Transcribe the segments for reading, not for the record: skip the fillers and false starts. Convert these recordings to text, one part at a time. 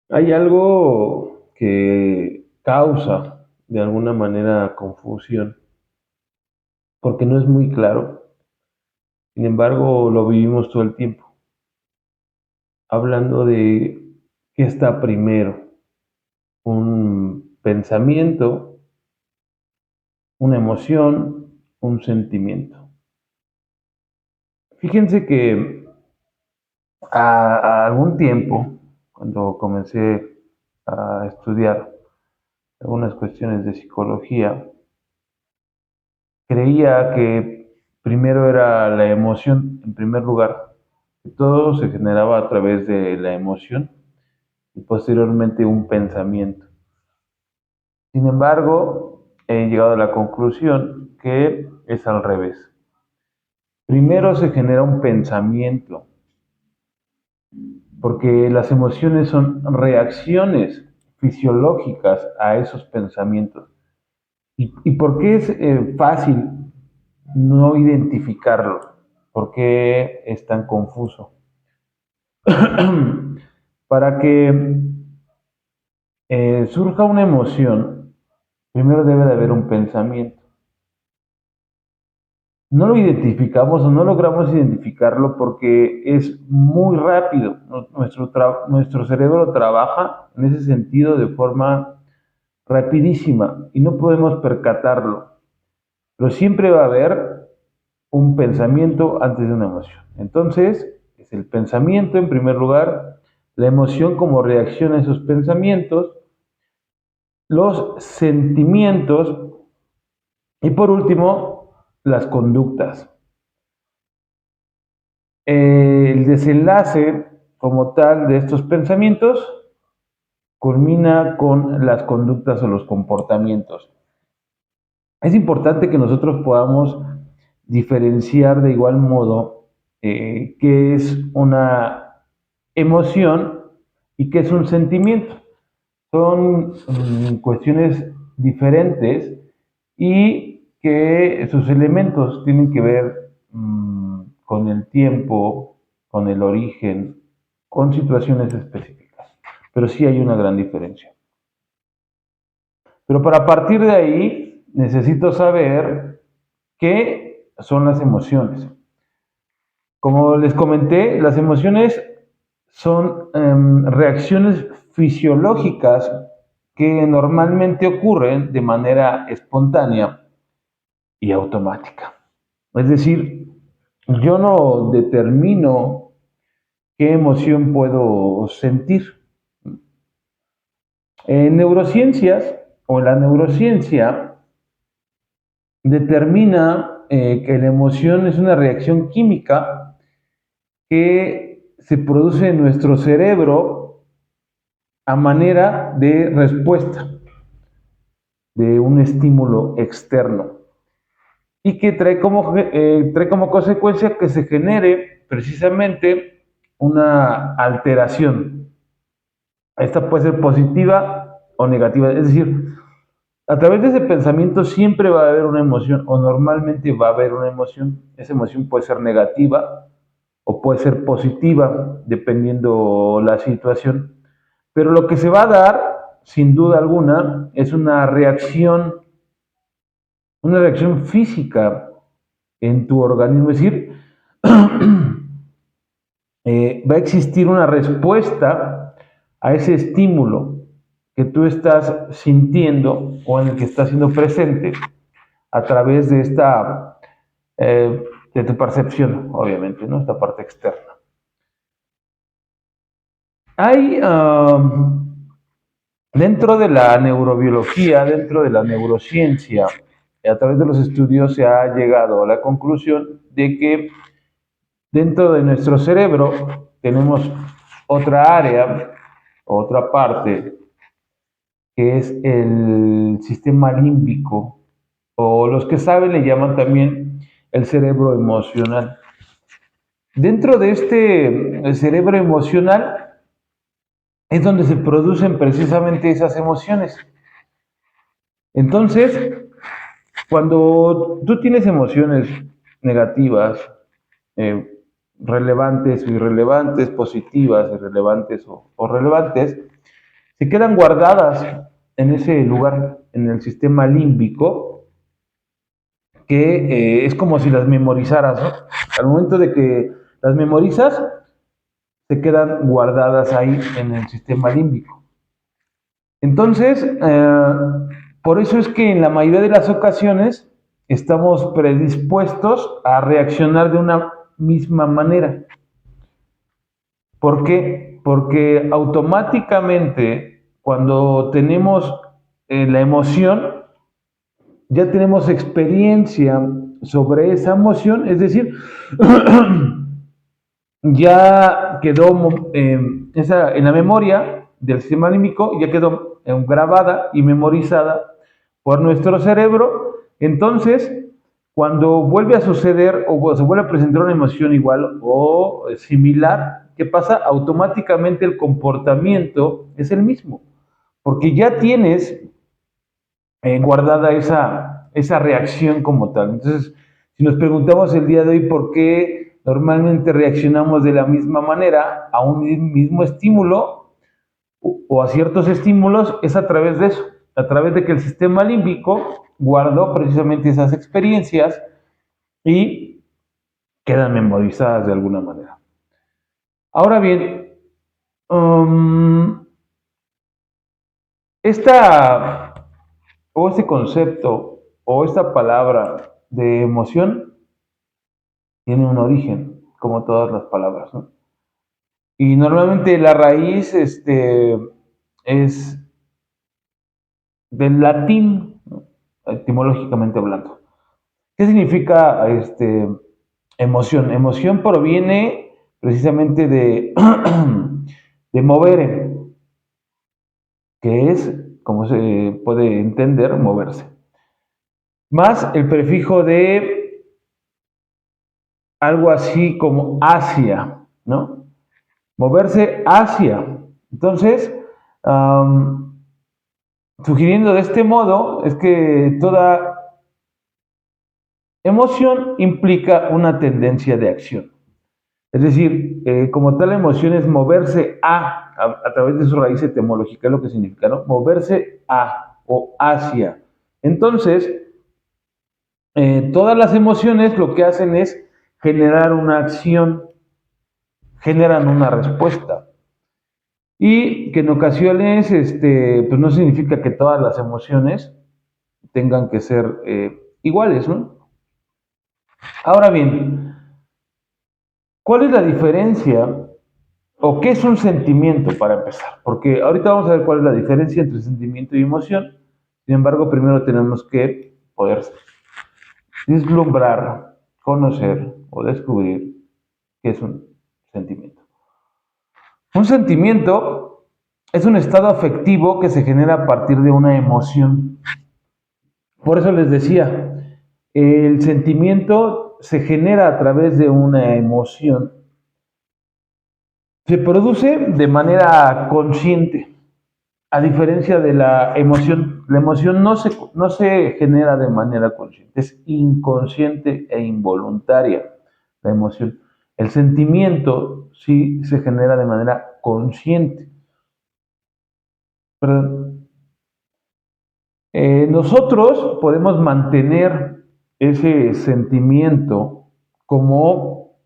Hay algo que causa de alguna manera confusión, porque no es muy claro. Sin embargo, lo vivimos todo el tiempo, hablando de qué está primero, un pensamiento, una emoción, un sentimiento. Fíjense que a algún tiempo, cuando comencé a estudiar algunas cuestiones de psicología, creía que primero era la emoción, en primer lugar, que todo se generaba a través de la emoción y posteriormente un pensamiento. Sin embargo, he llegado a la conclusión que es al revés. Primero se genera un pensamiento, porque las emociones son reacciones fisiológicas a esos pensamientos. ¿Y por qué es fácil no identificarlo? ¿Por qué es tan confuso? Para que surja una emoción, primero debe de haber un pensamiento. No lo identificamos o no logramos identificarlo porque es muy rápido. Nuestro cerebro trabaja en ese sentido de forma rapidísima y no podemos percatarlo. Pero siempre va a haber un pensamiento antes de una emoción. Entonces, es el pensamiento en primer lugar, la emoción como reacción a esos pensamientos, los sentimientos y por último, las conductas. El desenlace como tal de estos pensamientos culmina con las conductas o los comportamientos. Es importante que nosotros podamos diferenciar de igual modo qué es una emoción y qué es un sentimiento. Son cuestiones diferentes y que sus elementos tienen que ver con el tiempo, con el origen, con situaciones específicas. Pero sí hay una gran diferencia. Pero para partir de ahí necesito saber qué son las emociones. Como les comenté, las emociones son reacciones fisiológicas que normalmente ocurren de manera espontánea y automática. Es decir, yo no determino qué emoción puedo sentir. En neurociencias o en la neurociencia determina que la emoción es una reacción química que se produce en nuestro cerebro a manera de respuesta de un estímulo externo y que trae como consecuencia que se genere precisamente una alteración. Esta puede ser positiva o negativa, es decir, a través de ese pensamiento siempre va a haber una emoción o normalmente va a haber una emoción. Esa emoción puede ser negativa o puede ser positiva dependiendo la situación. Pero lo que se va a dar, sin duda alguna, es una reacción física en tu organismo. Es decir, va a existir una respuesta a ese estímulo que tú estás sintiendo o en el que estás siendo presente a través de de tu percepción, obviamente, ¿no? Esta parte externa. Hay dentro de la neurobiología, dentro de la neurociencia, a través de los estudios se ha llegado a la conclusión de que dentro de nuestro cerebro tenemos otra área, otra parte, que es el sistema límbico, o los que saben le llaman también el cerebro emocional. Dentro de este cerebro emocional es donde se producen precisamente esas emociones. Entonces, cuando tú tienes emociones negativas, eh, relevantes o irrelevantes, positivas, irrelevantes o relevantes, se quedan guardadas en ese lugar, en el sistema límbico, que es como si las memorizaras, ¿no? Al momento de que las memorizas, se quedan guardadas ahí en el sistema límbico. Entonces, por eso es que en la mayoría de las ocasiones estamos predispuestos a reaccionar de una misma manera. ¿Por qué? Porque automáticamente cuando tenemos la emoción, ya tenemos experiencia sobre esa emoción, es decir, ya quedó en la memoria del sistema límbico, ya quedó grabada y memorizada por nuestro cerebro. Entonces, cuando vuelve a suceder o se vuelve a presentar una emoción igual o similar, ¿qué pasa? Automáticamente el comportamiento es el mismo, porque ya tienes guardada esa reacción como tal. Entonces, si nos preguntamos el día de hoy por qué normalmente reaccionamos de la misma manera a un mismo estímulo o a ciertos estímulos, es a través de eso, a través de que el sistema límbico guardó precisamente esas experiencias y quedan memorizadas de alguna manera. Ahora bien, esta o este concepto o esta palabra de emoción tiene un origen, como todas las palabras, ¿no? Y normalmente la raíz es del latín, ¿no? Etimológicamente hablando. ¿Qué significa emoción? Emoción proviene precisamente de, de movere, que es, como se puede entender, moverse. Más el prefijo de algo así como hacia, ¿no? Moverse hacia. Entonces, sugiriendo de este modo, es que toda emoción implica una tendencia de acción. Es decir, como tal emoción es moverse a través de su raíz etimológica, lo que significa, ¿no? Moverse a o hacia. Entonces, todas las emociones lo que hacen es generar una acción, generan una respuesta. Y que en ocasiones, pues no significa que todas las emociones tengan que ser iguales, ¿no? Ahora bien, ¿cuál es la diferencia o qué es un sentimiento para empezar? Porque ahorita vamos a ver cuál es la diferencia entre sentimiento y emoción. Sin embargo, primero tenemos que poder vislumbrar, conocer o descubrir qué es un sentimiento. Un sentimiento es un estado afectivo que se genera a partir de una emoción. Por eso les decía, el sentimiento se genera a través de una emoción. Se produce de manera consciente, a diferencia de la emoción. La emoción no se genera de manera consciente, es inconsciente e involuntaria la emoción. El sentimiento sí se genera de manera consciente. Perdón. Nosotros podemos mantener ese sentimiento como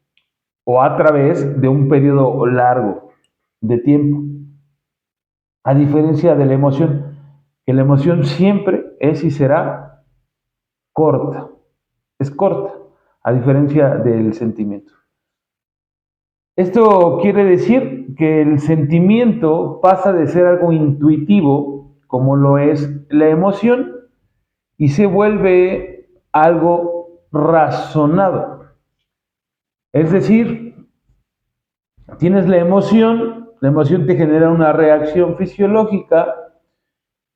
o a través de un periodo largo de tiempo, a diferencia de la emoción, que la emoción siempre es y será corta, es corta, a diferencia del sentimiento. Esto quiere decir que el sentimiento pasa de ser algo intuitivo, como lo es la emoción, y se vuelve algo razonado. Es decir, tienes la emoción te genera una reacción fisiológica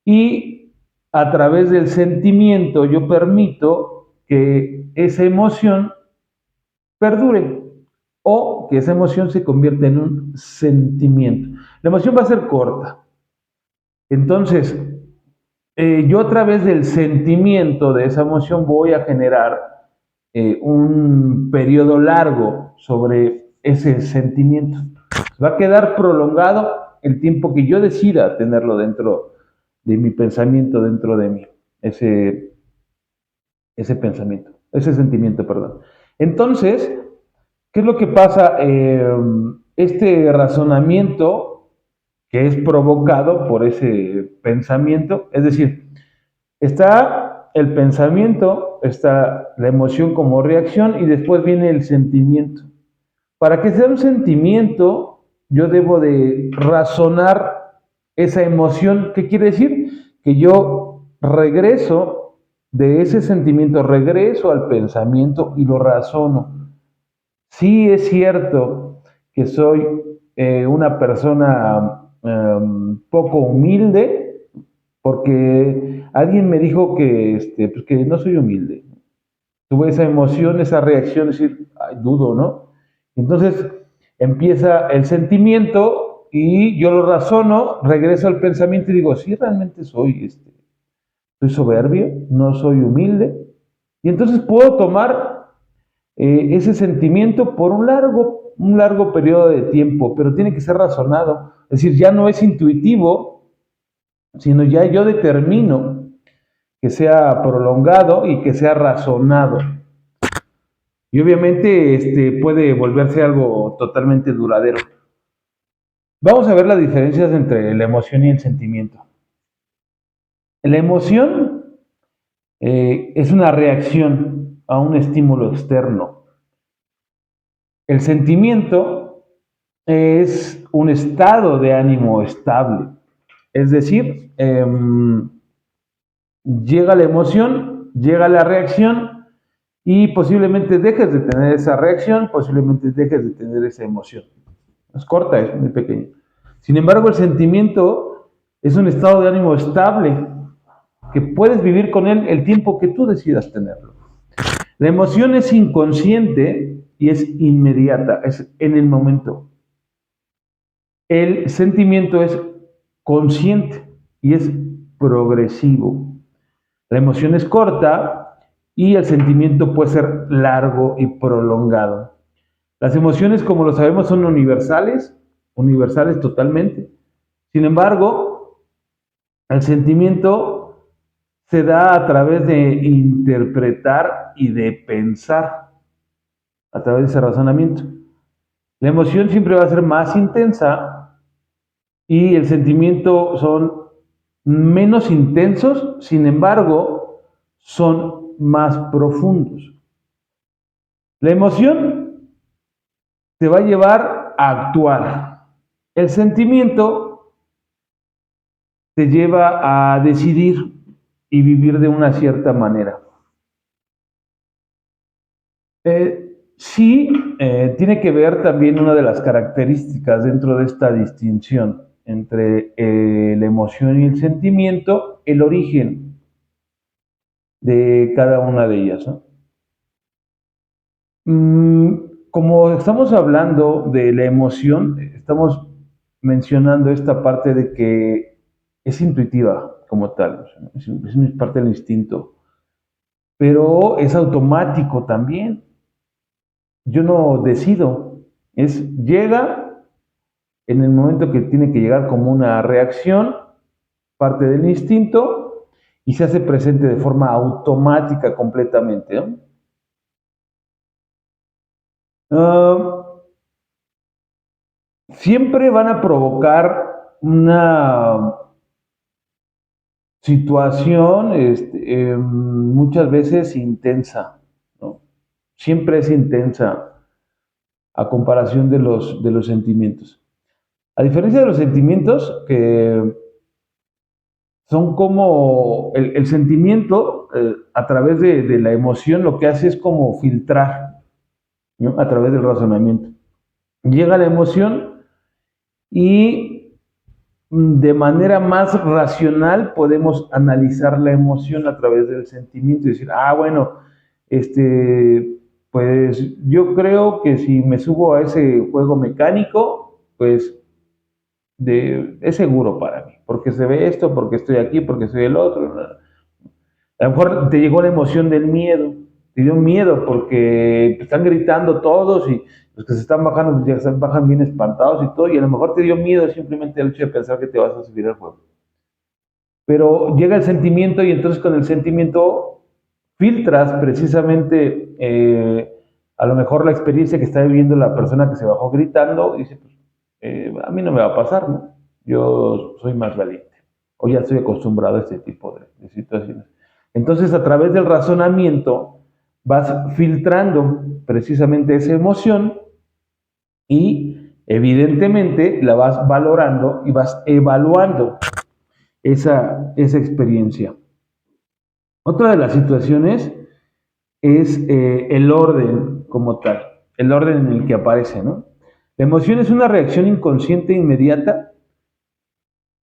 y a través del sentimiento yo permito que esa emoción perdure o que esa emoción se convierta en un sentimiento. La emoción va a ser corta. Entonces, yo a través del sentimiento de esa emoción voy a generar un periodo largo sobre ese sentimiento. Va a quedar prolongado el tiempo que yo decida tenerlo dentro de mi pensamiento, dentro de mí, ese, ese pensamiento, ese sentimiento, perdón. Entonces, ¿qué es lo que pasa? Este razonamiento que es provocado por ese pensamiento, es decir, está el pensamiento, está la emoción como reacción y después viene el sentimiento. Para que sea un sentimiento, yo debo de razonar esa emoción. ¿Qué quiere decir? Que yo regreso de ese sentimiento, regreso al pensamiento y lo razono. Sí es cierto que soy una persona poco humilde, porque alguien me dijo que, pues que no soy humilde. Tuve esa emoción, esa reacción, decir, ay, dudo, ¿no? Entonces empieza el sentimiento y yo lo razono, regreso al pensamiento y digo, sí, realmente soy soberbio, no soy humilde. Y entonces puedo tomar ese sentimiento por un largo periodo de tiempo, pero tiene que ser razonado. Es decir, ya no es intuitivo, sino ya yo determino que sea prolongado y que sea razonado. Y obviamente puede volverse algo totalmente duradero. Vamos a ver las diferencias entre la emoción y el sentimiento. La emoción es una reacción a un estímulo externo. El sentimiento es un estado de ánimo estable. Es decir, llega la emoción, llega la reacción y posiblemente dejes de tener esa reacción, posiblemente dejes de tener esa emoción. Es corta, es muy pequeña. Sin embargo, el sentimiento es un estado de ánimo estable que puedes vivir con él el tiempo que tú decidas tenerlo. La emoción es inconsciente y es inmediata, es en el momento. El sentimiento es consciente y es progresivo. La emoción es corta y el sentimiento puede ser largo y prolongado. Las emociones, como lo sabemos, son universales, universales totalmente. Sin embargo, el sentimiento se da a través de interpretar y de pensar, a través de ese razonamiento. La emoción siempre va a ser más intensa y el sentimiento son menos intensos, sin embargo, son más profundos. La emoción te va a llevar a actuar. El sentimiento te lleva a decidir y vivir de una cierta manera. Sí, tiene que ver también una de las características dentro de esta distinción entre la emoción y el sentimiento, el origen de cada una de ellas, ¿no? Como estamos hablando de la emoción, estamos mencionando esta parte de que es intuitiva como tal, es parte del instinto, pero es automático también. Yo no decido, llega en el momento que tiene que llegar como una reacción, parte del instinto, y se hace presente de forma automática completamente, ¿no? Uh, Siempre van a provocar una situación muchas veces intensa, ¿no? Siempre es intensa a comparación de los sentimientos. A diferencia de los sentimientos, que son como el sentimiento, a través de la emoción, lo que hace es como filtrar, ¿no? A través del razonamiento. Llega la emoción y de manera más racional podemos analizar la emoción a través del sentimiento y decir, ah, bueno, pues yo creo que si me subo a ese juego mecánico, pues es seguro para mí, porque se ve esto, porque estoy aquí, porque soy el otro. A lo mejor te llegó la emoción del miedo. te dio miedo porque están gritando todos y los que se están bajando ya se bajan bien espantados y todo, y a lo mejor te dio miedo simplemente el hecho de pensar que te vas a subir al juego. Pero llega el sentimiento y entonces con el sentimiento filtras precisamente a lo mejor la experiencia que está viviendo la persona que se bajó gritando y dice, pues, a mí no me va a pasar, ¿no? Yo soy más valiente o ya estoy acostumbrado a este tipo de situaciones. Entonces a través del razonamiento vas filtrando precisamente esa emoción y evidentemente la vas valorando y vas evaluando esa experiencia. Otra de las situaciones es el orden como tal, el orden en el que aparece, ¿no? La emoción es una reacción inconsciente e inmediata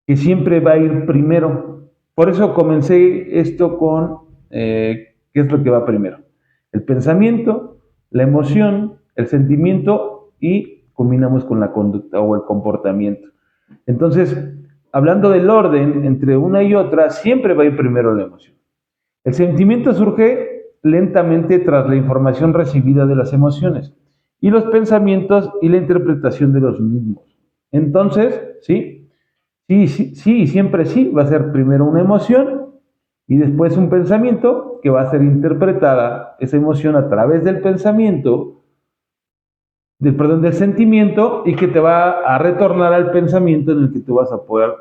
que siempre va a ir primero. Por eso comencé esto con qué es lo que va primero. El pensamiento, la emoción, el sentimiento y combinamos con la conducta o el comportamiento. Entonces, hablando del orden entre una y otra, siempre va a ir primero la emoción. El sentimiento surge lentamente tras la información recibida de las emociones y los pensamientos y la interpretación de los mismos. Entonces, sí, sí, sí, sí, siempre sí, va a ser primero una emoción y después un pensamiento que va a ser interpretada esa emoción a través del pensamiento, del sentimiento y que te va a retornar al pensamiento en el que tú vas a poder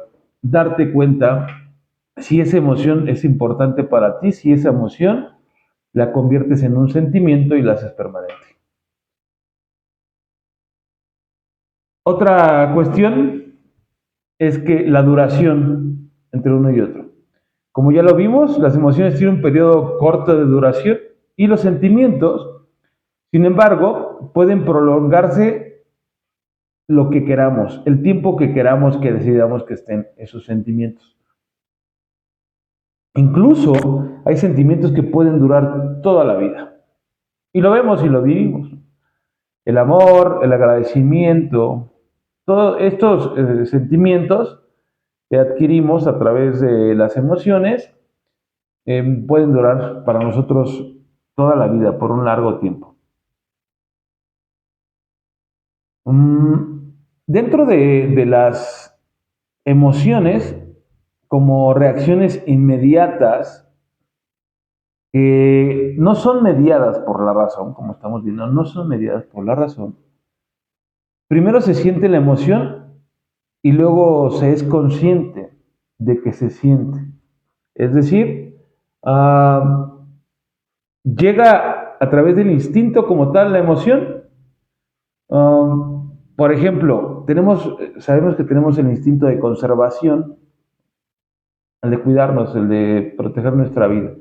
darte cuenta si esa emoción es importante para ti, si esa emoción la conviertes en un sentimiento y la haces permanente. Otra cuestión es que la duración entre uno y otro. Como ya lo vimos, las emociones tienen un periodo corto de duración y los sentimientos, sin embargo, pueden prolongarse lo que queramos, el tiempo que queramos que decidamos que estén esos sentimientos. Incluso hay sentimientos que pueden durar toda la vida. Y lo vemos y lo vivimos. El amor, el agradecimiento, todos estos sentimientos que adquirimos a través de las emociones pueden durar para nosotros toda la vida, por un largo tiempo. Mm, Dentro de las emociones, como reacciones inmediatas, que no son mediadas por la razón, como estamos viendo, no son mediadas por la razón. Primero se siente la emoción y luego se es consciente de que se siente. Es decir, llega a través del instinto como tal la emoción. Por ejemplo, sabemos que tenemos el instinto de conservación, el de cuidarnos, el de proteger nuestra vida.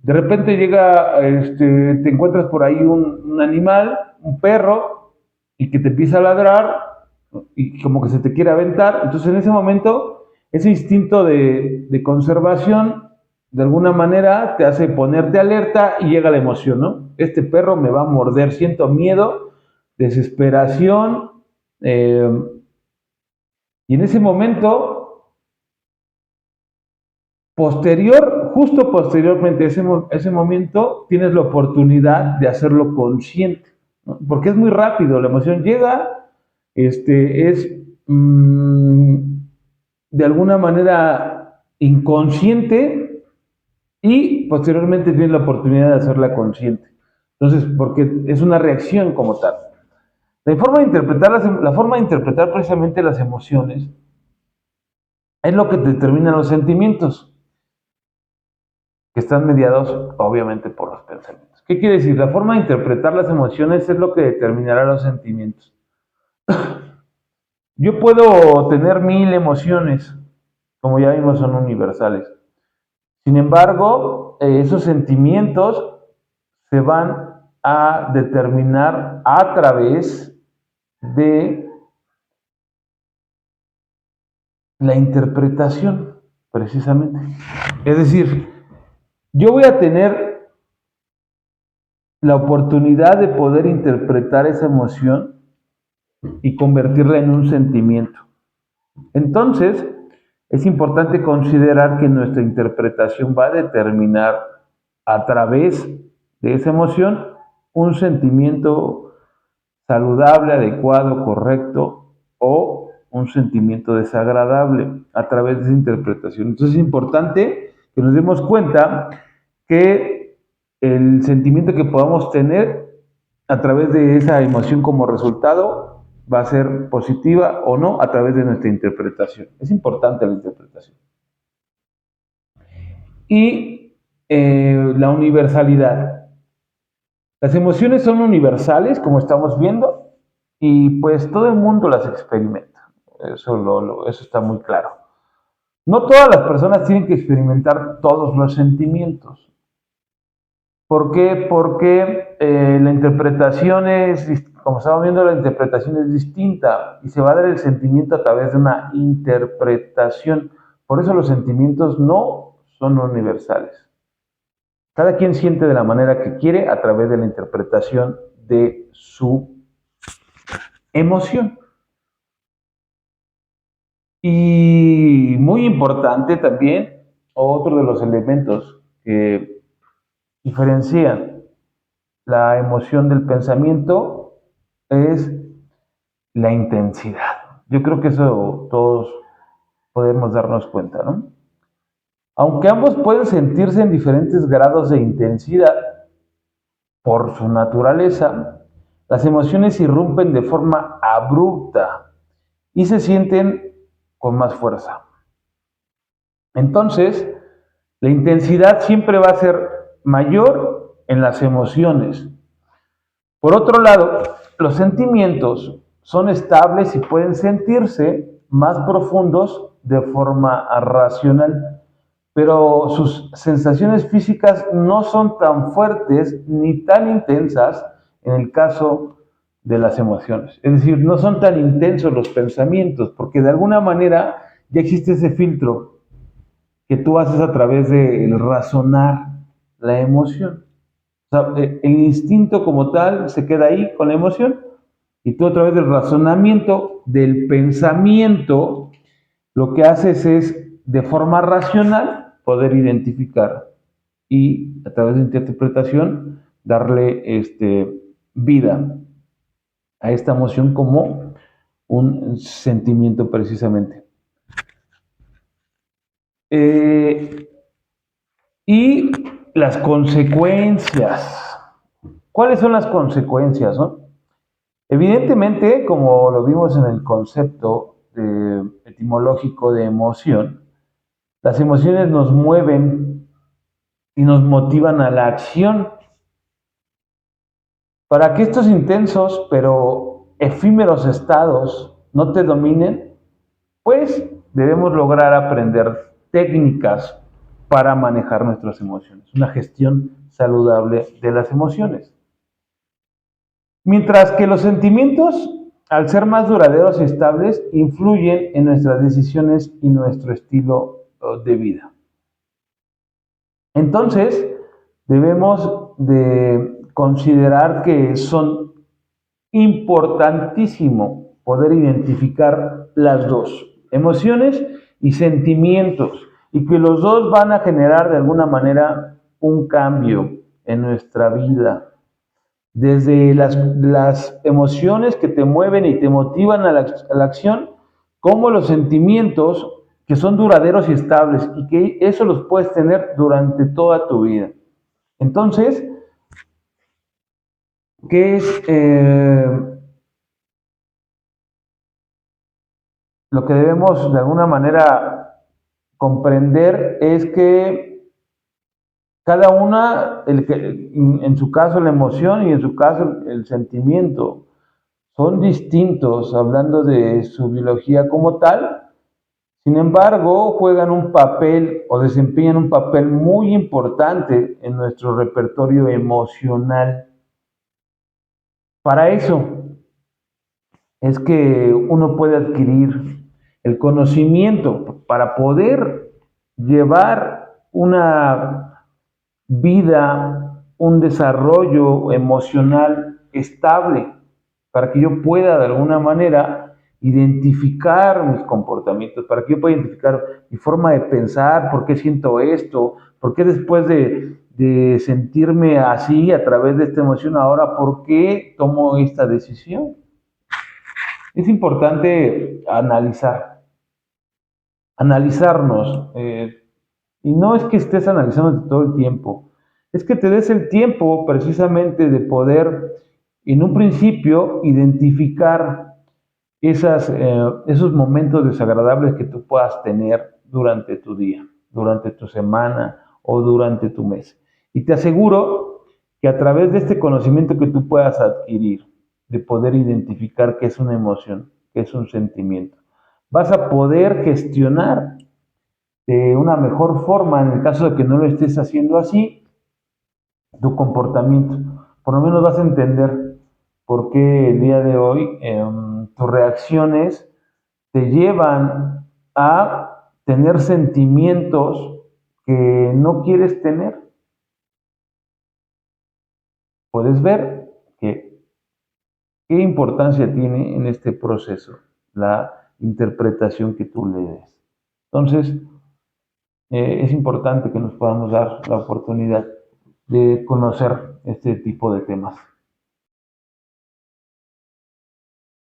De repente llega, te encuentras por ahí un animal, un perro, y que te empieza a ladrar y como que se te quiere aventar. Entonces en ese momento, ese instinto de conservación, de alguna manera, te hace ponerte alerta y llega la emoción, ¿no? Este perro me va a morder, siento miedo, desesperación, eh, y en ese momento justo posteriormente a ese momento, tienes la oportunidad de hacerlo consciente, ¿no? Porque es muy rápido, la emoción llega, es de alguna manera inconsciente y posteriormente tienes la oportunidad de hacerla consciente. Entonces, porque es una reacción como tal. La forma de interpretar precisamente las emociones es lo que determina los sentimientos, que están mediados obviamente por los pensamientos. ¿Qué quiere decir? La forma de interpretar las emociones es lo que determinará los sentimientos. Yo puedo tener 1000 emociones, como ya vimos, son universales. Sin embargo, esos sentimientos se van a determinar a través de la interpretación, precisamente. Es decir, yo voy a tener la oportunidad de poder interpretar esa emoción y convertirla en un sentimiento. Entonces, es importante considerar que nuestra interpretación va a determinar a través de esa emoción un sentimiento saludable, adecuado, correcto o un sentimiento desagradable a través de esa interpretación. Entonces es importante que nos demos cuenta que el sentimiento que podamos tener a través de esa emoción como resultado va a ser positiva o no a través de nuestra interpretación. Es importante la interpretación. Y la universalidad. Las emociones son universales, como estamos viendo, y pues todo el mundo las experimenta. Eso está muy claro. No todas las personas tienen que experimentar todos los sentimientos. ¿Por qué? Porque la interpretación es, como estamos viendo, la interpretación es distinta y se va a dar el sentimiento a través de una interpretación. Por eso los sentimientos no son universales. Cada quien siente de la manera que quiere a través de la interpretación de su emoción. Y muy importante también, otro de los elementos que diferencian la emoción del pensamiento es la intensidad. Yo creo que eso todos podemos darnos cuenta, ¿no? Aunque ambos pueden sentirse en diferentes grados de intensidad, por su naturaleza, las emociones irrumpen de forma abrupta y se sienten con más fuerza. Entonces, la intensidad siempre va a ser mayor en las emociones. Por otro lado, los sentimientos son estables y pueden sentirse más profundos de forma racional, pero sus sensaciones físicas no son tan fuertes ni tan intensas en el caso de las emociones. Es decir, no son tan intensos los pensamientos, porque de alguna manera ya existe ese filtro que tú haces a través del razonar la emoción. O sea, el instinto como tal se queda ahí con la emoción y tú a través del razonamiento, del pensamiento, lo que haces es de forma racional poder identificar y a través de interpretación darle vida a esta emoción como un sentimiento precisamente. Eh, y las consecuencias. ¿Cuáles son las consecuencias? ¿No? Evidentemente, como lo vimos en el concepto etimológico de emoción, las emociones nos mueven y nos motivan a la acción. Para que estos intensos pero efímeros estados no te dominen, pues debemos lograr aprender técnicas para manejar nuestras emociones, una gestión saludable de las emociones. Mientras que los sentimientos, al ser más duraderos y estables, influyen en nuestras decisiones y nuestro estilo de vida. Entonces, debemos de considerar que son importantísimo poder identificar las dos, emociones y sentimientos, y que los dos van a generar de alguna manera un cambio en nuestra vida. Desde las emociones que te mueven y te motivan a la acción, como los sentimientos que son duraderos y estables y que eso los puedes tener durante toda tu vida. Entonces, ¿qué es lo que debemos de alguna manera comprender? Es que cada una, en su caso la emoción y en su caso el sentimiento, son distintos hablando de su biología como tal. Sin embargo, juegan un papel o desempeñan un papel muy importante en nuestro repertorio emocional. Para eso es que uno puede adquirir el conocimiento para poder llevar una vida, un desarrollo emocional estable, para que yo pueda de alguna manera identificar mis comportamientos, para que yo pueda identificar mi forma de pensar, por qué siento esto, por qué después de sentirme así a través de esta emoción, ahora por qué tomo esta decisión. Es importante analizarnos, y no es que estés analizándote todo el tiempo, es que te des el tiempo precisamente de poder, en un principio, identificar esos momentos desagradables que tú puedas tener durante tu día, durante tu semana o durante tu mes. Y te aseguro que a través de este conocimiento que tú puedas adquirir, de poder identificar qué es una emoción, qué es un sentimiento, vas a poder gestionar de una mejor forma, en el caso de que no lo estés haciendo así, tu comportamiento. Por lo menos vas a entender por qué el día de hoy tus reacciones te llevan a tener sentimientos que no quieres tener. Puedes ver que qué importancia tiene en este proceso la interpretación que tú le des. Entonces, es importante que nos podamos dar la oportunidad de conocer este tipo de temas.